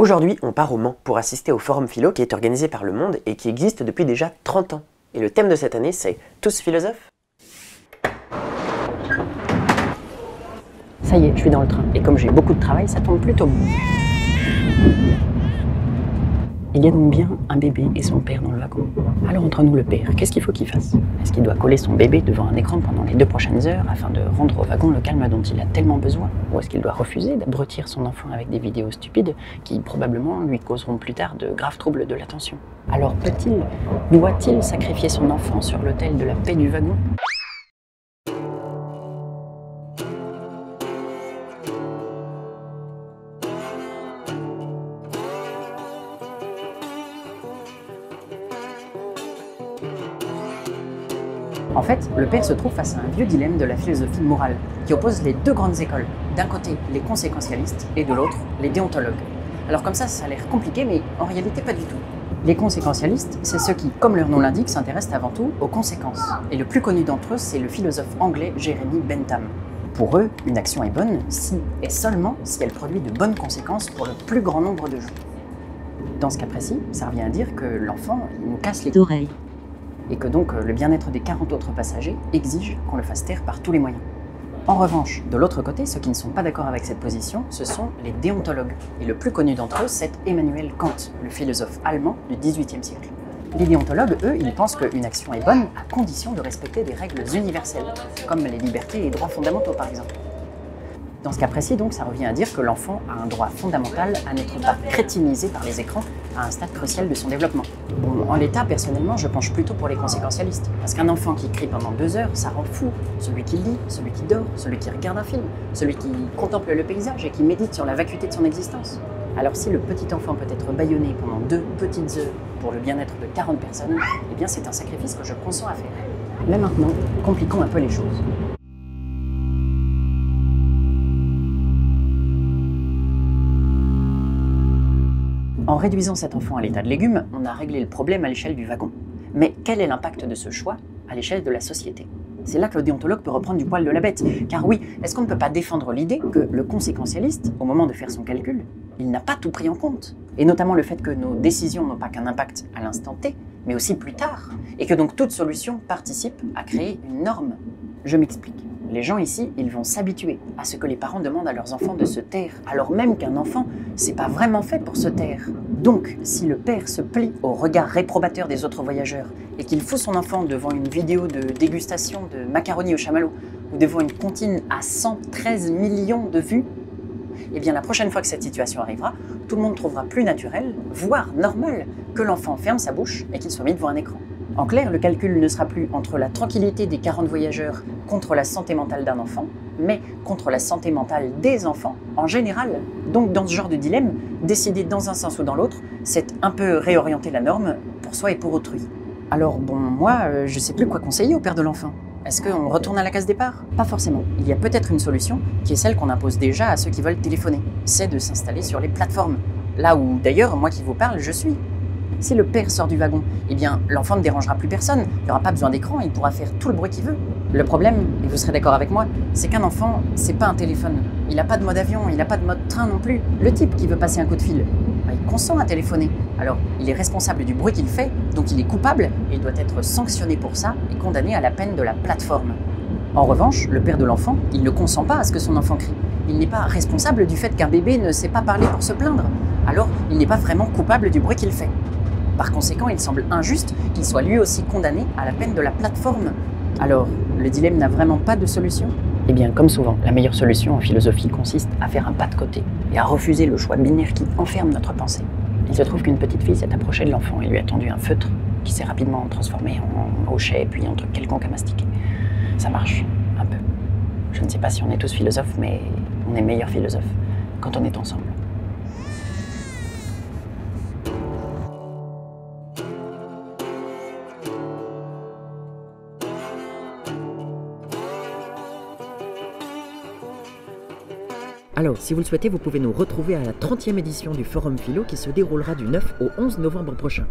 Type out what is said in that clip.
Aujourd'hui, on part au Mans pour assister au Forum Philo qui est organisé par Le Monde et qui existe depuis déjà 30 ans. Et le thème de cette année, c'est « Tous philosophes ». Ça y est, je suis dans le train. Et comme j'ai beaucoup de travail, ça tombe plutôt bien. Il y a donc bien un bébé et son père dans le wagon. Alors entre nous le père, qu'est-ce qu'il faut qu'il fasse? Est-ce qu'il doit coller son bébé devant un écran pendant les 2 prochaines heures afin de rendre au wagon le calme dont il a tellement besoin? Ou est-ce qu'il doit refuser d'abrutir son enfant avec des vidéos stupides qui probablement lui causeront plus tard de graves troubles de l'attention? Alors doit-il sacrifier son enfant sur l'autel de la paix du wagon? En fait, le père se trouve face à un vieux dilemme de la philosophie morale, qui oppose les 2 grandes écoles. D'un côté, les conséquentialistes, et de l'autre, les déontologues. Alors comme ça a l'air compliqué, mais en réalité pas du tout. Les conséquentialistes, c'est ceux qui, comme leur nom l'indique, s'intéressent avant tout aux conséquences. Et le plus connu d'entre eux, c'est le philosophe anglais Jeremy Bentham. Pour eux, une action est bonne si et seulement si elle produit de bonnes conséquences pour le plus grand nombre de gens. Dans ce cas précis, ça revient à dire que l'enfant, il nous casse les oreilles. Et que donc le bien-être des 40 autres passagers exige qu'on le fasse taire par tous les moyens. En revanche, de l'autre côté, ceux qui ne sont pas d'accord avec cette position, ce sont les déontologues. Et le plus connu d'entre eux, c'est Emmanuel Kant, le philosophe allemand du XVIIIe siècle. Les déontologues, eux, ils pensent qu'une action est bonne à condition de respecter des règles universelles, comme les libertés et les droits fondamentaux par exemple. Dans ce cas précis, donc, ça revient à dire que l'enfant a un droit fondamental à n'être pas crétinisé par les écrans à un stade crucial de son développement. Bon, en l'état, personnellement, je penche plutôt pour les conséquentialistes. Parce qu'un enfant qui crie pendant 2 heures, ça rend fou. Celui qui lit, celui qui dort, celui qui regarde un film, celui qui contemple le paysage et qui médite sur la vacuité de son existence. Alors si le petit enfant peut être bâillonné pendant 2 petites heures pour le bien-être de 40 personnes, eh bien c'est un sacrifice que je consens à faire. Mais maintenant, compliquons un peu les choses. En réduisant cet enfant à l'état de légume, on a réglé le problème à l'échelle du wagon. Mais quel est l'impact de ce choix à l'échelle de la société? C'est là que le déontologue peut reprendre du poil de la bête. Car oui, est-ce qu'on ne peut pas défendre l'idée que le conséquentialiste, au moment de faire son calcul, il n'a pas tout pris en compte? Et notamment le fait que nos décisions n'ont pas qu'un impact à l'instant T, mais aussi plus tard. Et que donc toute solution participe à créer une norme. Je m'explique. Les gens ici, ils vont s'habituer à ce que les parents demandent à leurs enfants de se taire, alors même qu'un enfant, c'est pas vraiment fait pour se taire. Donc, si le père se plie au regard réprobateur des autres voyageurs et qu'il fout son enfant devant une vidéo de dégustation de macaroni au chamallow ou devant une comptine à 113 millions de vues, eh bien la prochaine fois que cette situation arrivera, tout le monde trouvera plus naturel, voire normal, que l'enfant ferme sa bouche et qu'il soit mis devant un écran. En clair, le calcul ne sera plus entre la tranquillité des 40 voyageurs contre la santé mentale d'un enfant, mais contre la santé mentale des enfants en général. Donc dans ce genre de dilemme, décider dans un sens ou dans l'autre, c'est un peu réorienter la norme pour soi et pour autrui. Alors bon, moi, je sais plus quoi conseiller au père de l'enfant. Est-ce qu'on retourne à la case départ? Pas forcément. Il y a peut-être une solution qui est celle qu'on impose déjà à ceux qui veulent téléphoner. C'est de s'installer sur les plateformes. Là où, d'ailleurs, moi qui vous parle, je suis. Si le père sort du wagon, eh bien l'enfant ne dérangera plus personne, il n'y aura pas besoin d'écran, il pourra faire tout le bruit qu'il veut. Le problème, et vous serez d'accord avec moi, c'est qu'un enfant, c'est pas un téléphone. Il n'a pas de mode avion, il n'a pas de mode train non plus. Le type qui veut passer un coup de fil, il consent à téléphoner. Alors, il est responsable du bruit qu'il fait, donc il est coupable, et il doit être sanctionné pour ça et condamné à la peine de la plateforme. En revanche, le père de l'enfant, il ne consent pas à ce que son enfant crie. Il n'est pas responsable du fait qu'un bébé ne sait pas parler pour se plaindre. Alors, il n'est pas vraiment coupable du bruit qu'il fait. Par conséquent, il semble injuste qu'il soit lui aussi condamné à la peine de la plateforme. Alors, le dilemme n'a vraiment pas de solution? Eh bien, comme souvent, la meilleure solution en philosophie consiste à faire un pas de côté et à refuser le choix binaire qui enferme notre pensée. Il se trouve qu'une petite fille s'est approchée de l'enfant et lui a tendu un feutre qui s'est rapidement transformé en hochet puis en truc quelconque à mastiquer. Ça marche, un peu. Je ne sais pas si on est tous philosophes, mais on est meilleurs philosophes quand on est ensemble. Alors, si vous le souhaitez, vous pouvez nous retrouver à la 30e édition du Forum Philo qui se déroulera du 9 au 11 novembre prochain.